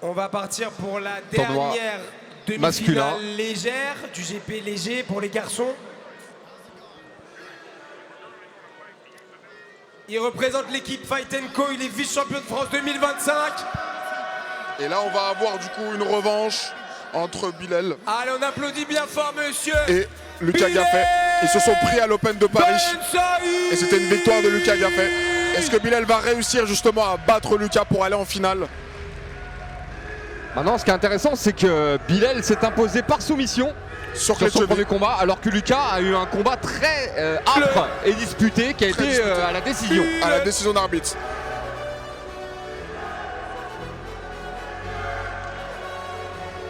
On va partir pour la Tournoi dernière masculin. demi-finale légère du GP léger pour les garçons. Il représente l'équipe Fight Co, il est vice-champion de France 2025. Et là, on va avoir du coup une revanche entre Bilal Allez, on applaudit bien fort, monsieur. et Lucas Gaffet. Ils se sont pris à l'Open de Paris et c'était une victoire de Lucas Gaffet. Est-ce que Bilal va réussir justement à battre Lucas pour aller en finale? Maintenant, ce qui est intéressant, c'est que Bilal s'est imposé par soumission Sur sur son Clé de premier cheville. combat, alors que Lucas a eu un combat très âpre et disputé qui a Très été disputé. à la décision. À la décision d'arbitre.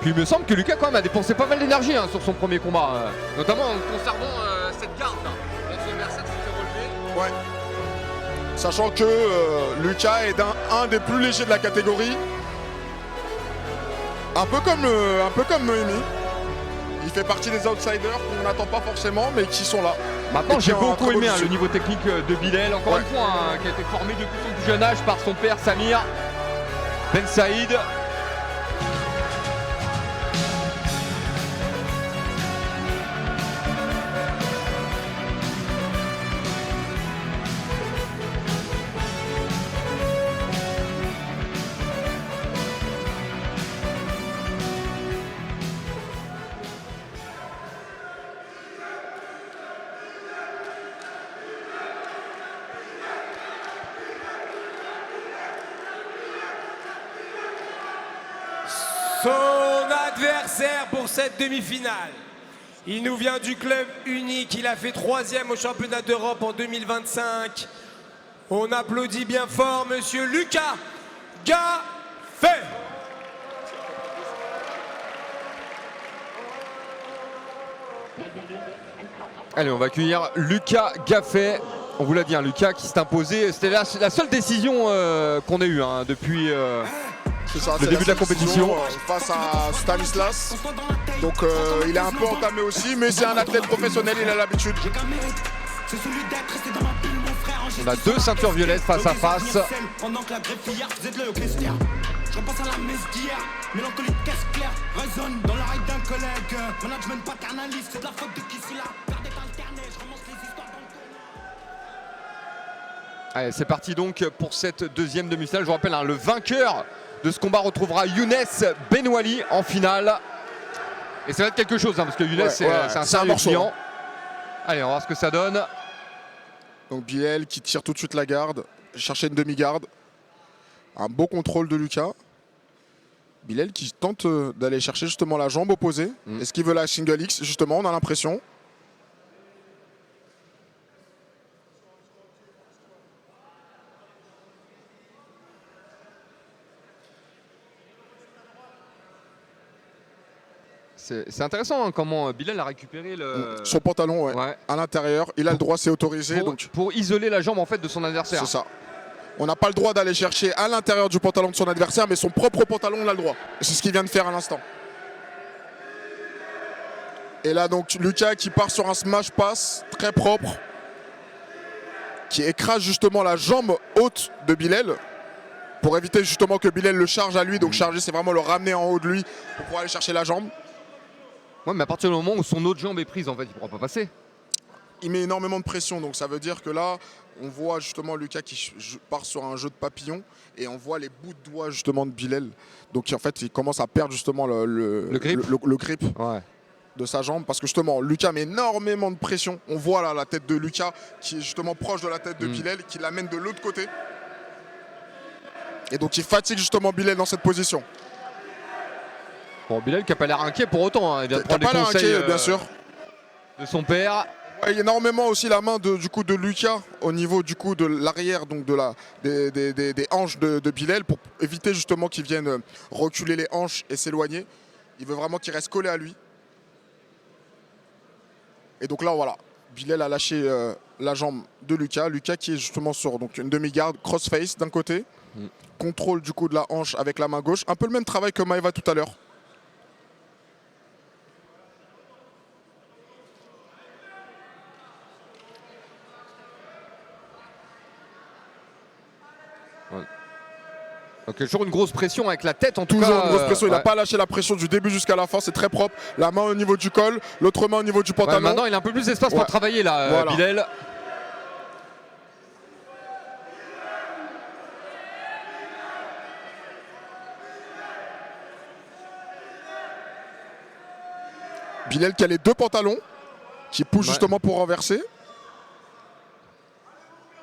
Puis il me semble que Lucas quand même a dépensé pas mal d'énergie sur son premier combat, notamment en conservant cette garde là. Quand son adversaire s'est fait relever. Ouais. Sachant que Lucas est un des plus légers de la catégorie. Un peu comme Noémie. Il fait partie des outsiders qu'on n'attend pas forcément, mais qui sont là. Maintenant, Et qui j'ai ont un beaucoup très beau aimé le visu. niveau technique de Bilal, encore une fois, qui a été formé depuis son plus jeune âge par son père Samir Ben Saïd. Son adversaire pour cette demi-finale. Il nous vient du club unique. Il a fait 3e au championnat d'Europe en 2025. On applaudit bien fort monsieur Lucas Gaffet. Allez, on va accueillir Lucas Gaffet. On vous l'a dit, Lucas qui s'est imposé. C'était la seule décision qu'on ait eue depuis C'est ça, le c'est début de la décision, compétition. face à Stanislas. Donc il est un peu entamé aussi, mais c'est un athlète professionnel, il a l'habitude. On a deux ceintures violettes face à face. Pendant que la greffière faisait de l'Eucharistia. Je repense à la messe d'hier, mélancolique, caisse claire, résonne dans l'oreille d'un collègue. Management paternaliste, c'est de la faute de qui c'est là. Père d'être alterné, je remonte les histoires dans le tournoi. Allez, c'est parti donc pour cette deuxième demi-finale. Je vous rappelle, le vainqueur de ce combat retrouvera Younes Benouali en finale. Et ça va être quelque chose, parce que Younes, c'est un sérieux morceau. client. Allez, on va voir ce que ça donne. Donc Bilal qui tire tout de suite la garde, chercher une demi-garde. Un beau contrôle de Lucas. Bilal qui tente d'aller chercher justement la jambe opposée. Est-ce qu'il veut la single X? Justement, on a l'impression. C'est intéressant comment Bilal a récupéré Son pantalon, Ouais. à l'intérieur. Il a le droit, c'est autorisé. pour isoler la jambe en fait de son adversaire. C'est ça. On n'a pas le droit d'aller chercher à l'intérieur du pantalon de son adversaire, mais son propre pantalon, on a le droit. C'est ce qu'il vient de faire à l'instant. Et là, donc, Lucas qui part sur un smash pass très propre, qui écrase justement la jambe haute de Bilal, pour éviter justement que Bilal le charge à lui. Donc, charger, c'est vraiment le ramener en haut de lui pour pouvoir aller chercher la jambe. Ouais, mais à partir du moment où son autre jambe est prise, en fait, il ne pourra pas passer. Il met énormément de pression, donc ça veut dire que là, on voit justement Lucas qui part sur un jeu de papillon et on voit les bouts de doigts justement de Bilal. Donc en fait, il commence à perdre justement le grip de sa jambe parce que justement, Lucas met énormément de pression. On voit là la tête de Lucas qui est justement proche de la tête de Bilal, qui l'amène de l'autre côté. Et donc il fatigue justement Bilal dans cette position. Bon, Bilal qui n'a pas l'air inquiet pour autant. Il vient de T'as prendre pas des l'air conseils inquiet, bien sûr. de son père. Il y a énormément aussi la main de Lucas au niveau du coup de l'arrière, donc des hanches de Bilal, pour éviter justement qu'il vienne reculer les hanches et s'éloigner. Il veut vraiment qu'il reste collé à lui. Et donc là voilà, Bilal a lâché la jambe de Lucas. Lucas qui est justement sur donc, une demi-garde crossface d'un côté. Contrôle du coup de la hanche avec la main gauche. Un peu le même travail que Maeva tout à l'heure. Donc toujours une grosse pression avec la tête en tout Toujours cas. une grosse pression, il n'a ouais. pas lâché la pression du début jusqu'à la fin, c'est très propre. La main au niveau du col, l'autre main au niveau du Ouais, pantalon. maintenant il a un peu plus d'espace pour Ouais. travailler là, Voilà. Bilal. Bilal qui a les 2 pantalons, qui pousse Ouais. justement pour renverser.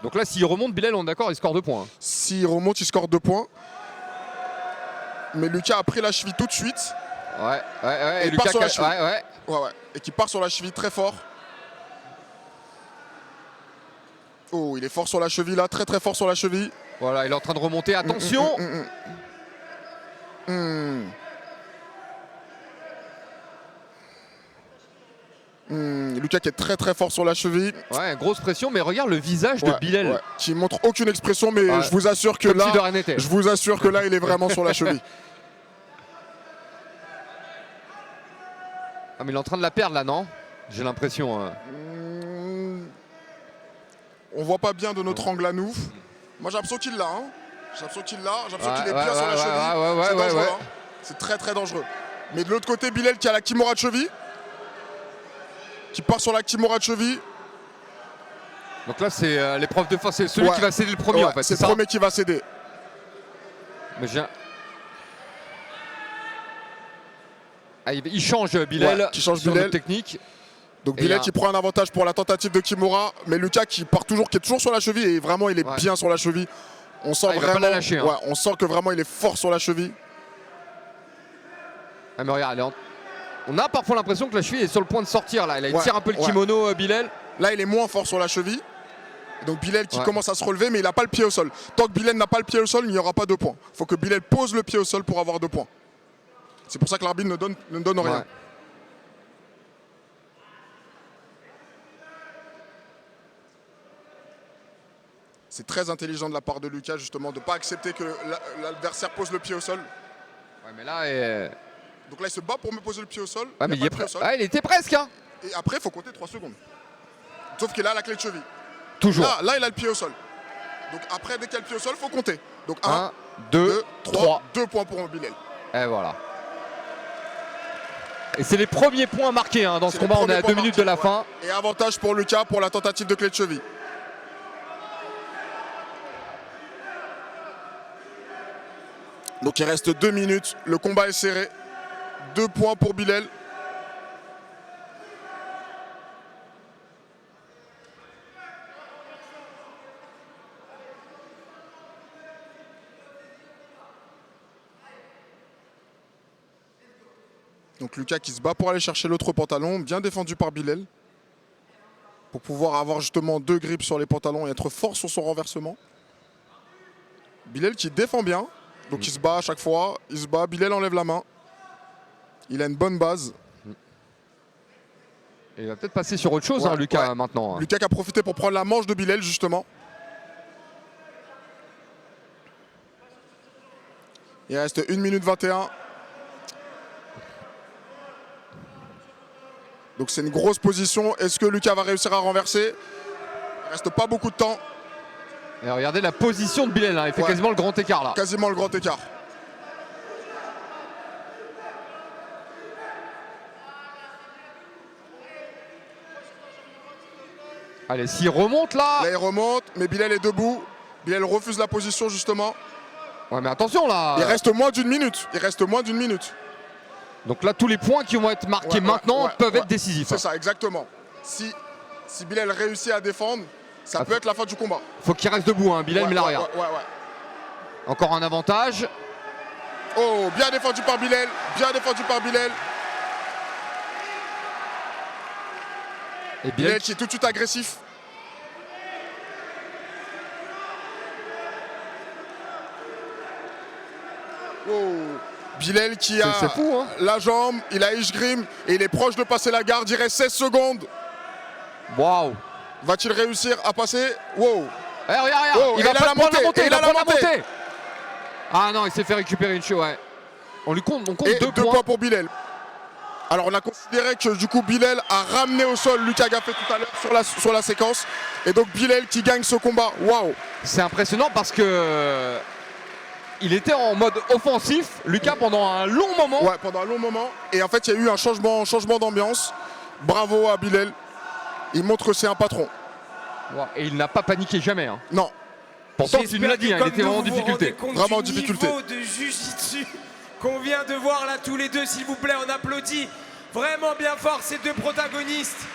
Donc là s'il remonte, Bilal, on est d'accord, il score 2 points. S'il remonte, il score 2 points. Mais Lucas a pris la cheville tout de suite. Ouais, ouais. Et Et il part Lucas, sur la cheville. ouais. Ouais. Et qui part sur la cheville très fort. Oh, il est fort sur la cheville là, très très fort sur la cheville. Voilà, il est en train de remonter. Attention. Lucas qui est très très fort sur la cheville. Ouais, grosse pression, mais regarde le visage de Ouais, Bilal. ouais. Qui montre aucune expression, mais Ouais. je vous assure que Comme si là, de rien n'était. je vous assure que là, il est vraiment sur la cheville. Ah mais il est en train de la perdre là, non? J'ai l'impression. On voit pas bien de notre angle à nous. Moi, j'ai l'impression qu'il l'a. Hein. J'ai l'impression qu'il l'a. J'ai l'impression qu'il est bien sur la cheville. C'est dangereux. ouais. Hein. C'est très très dangereux. Mais de l'autre côté, Bilal qui a la kimura de cheville. Qui part sur la kimura de cheville. Donc là c'est l'épreuve de force, c'est celui Ouais. qui va céder le premier Ouais, en fait. c'est C'est le ça. premier qui va céder. Mais il change Bilal. Ouais, qui change sur Bilal. notre technique. Donc Et Bilal là- qui prend un avantage pour la tentative de Kimura, mais Lucas qui part toujours, qui est toujours sur la cheville et vraiment il est Ouais. bien sur la cheville. On sent Il va vraiment, pas la lâcher, hein. ouais, on sent que vraiment il est fort sur la cheville. Ah mais regarde, on a parfois l'impression que la cheville est sur le point de sortir là. Il Ouais, tire un peu le ouais. kimono Bilal. Là il est moins fort sur la cheville. Donc Bilal qui Ouais. commence à se relever, mais il n'a pas le pied au sol. Tant que Bilal n'a pas le pied au sol, il n'y aura pas 2 points. Il faut que Bilal pose le pied au sol pour avoir 2 points. C'est pour ça que l'arbitre ne donne rien. Ouais. C'est très intelligent de la part de Lucas justement de ne pas accepter que l'adversaire pose le pied au sol. Ouais mais là. Donc là il se bat pour me poser le pied au sol. Ouais, mais il a pas le pied au sol. il était presque hein. Et après il faut compter 3 secondes. Sauf qu'il a la clé de cheville. Toujours. Là il a le pied au sol. Donc après dès qu'il a le pied au sol, il faut compter. Donc 1, 1, 2, 3. 2 points pour Bilal. Et voilà. Et c'est les premiers points marqués hein, dans ce C'est les combat. On est premiers à points 2 minutes de la marqués, fin. Et avantage pour Lucas pour la tentative de clé de cheville. Donc il reste 2 minutes, le combat est serré. 2 points pour Bilal. Donc Lucas qui se bat pour aller chercher l'autre pantalon, bien défendu par Bilal. Pour pouvoir avoir justement 2 grips sur les pantalons et être fort sur son renversement. Bilal qui défend bien, donc il se bat à chaque fois, il se bat, Bilal enlève la main. Il a une bonne base. Et il va peut-être passer sur autre chose Ouais, hein, Lucas ouais. maintenant. Hein. Lucas qui a profité pour prendre la manche de Bilal justement. Il reste 1 minute 21. Donc c'est une grosse position. Est-ce que Lucas va réussir à renverser? Il reste pas beaucoup de temps. Et regardez la position de Bilal, hein. Il fait Ouais. quasiment le grand écart là. Quasiment le grand écart. Allez, s'il remonte là. Là il remonte, mais Bilal est debout. Bilal refuse la position justement. Ouais mais attention là. Il reste moins d'une minute. Il reste moins d'une minute. Donc là tous les points qui vont être marqués Ouais, maintenant ouais, peuvent ouais. être décisifs. C'est ça, exactement. Si Bilal réussit à défendre, ça peut être la fin du combat. Faut qu'il reste debout hein, Bilal, Ouais, mais là ouais, regarde. ouais. Encore un avantage. Oh, bien défendu par Bilal. Bien défendu par Bilal. Et Bilal Bilal qui est tout de suite agressif. Oh. Bilal qui a c'est fou, hein. la jambe, il a Ishgrim et il est proche de passer la garde. Il reste 16 secondes. Waouh. Va-t-il réussir à passer? Wow. Eh, regarde, Oh, il et va il a pas la prendre la montée, montée, et il il a va la prendre la montée. montée. Ah non, il s'est fait récupérer une chose, ouais. On compte Et 2 2 points. points pour Bilal. Alors on a considéré que du coup Bilal a ramené au sol Lucas Gaffé tout à l'heure sur la séquence. Et donc Bilal qui gagne ce combat. Waouh. C'est impressionnant parce que il était en mode offensif, Lucas, pendant un long moment. Ouais, pendant un long moment. Et en fait, il y a eu un changement d'ambiance. Bravo à Bilal. Il montre que c'est un patron. Et il n'a pas paniqué jamais. Hein. Non. Pourtant, tu nous l'as dit, hein, il était vraiment en difficulté. Vraiment en difficulté. Niveau de jiu-jitsu qu'on vient de voir là tous les deux, s'il vous plaît, on applaudit vraiment bien fort ces deux protagonistes.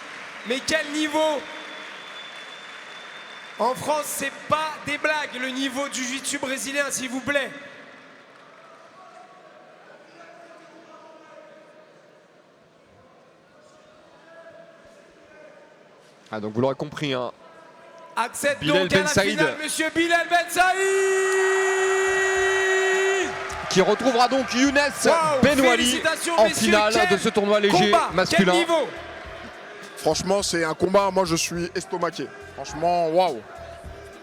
Mais quel niveau! En France, c'est pas des blagues, le niveau du jiu-jitsu brésilien, s'il vous plaît. Ah, donc vous l'aurez compris, hein. Accède Bilal donc à Ben la Saïd. finale, monsieur Bilal Ben Saïd, Qui retrouvera donc Younes Benouali félicitations, en messieurs, finale quel de ce tournoi léger combat, masculin. quel niveau! Franchement, c'est un combat. Moi, je suis estomaqué. Franchement, waouh.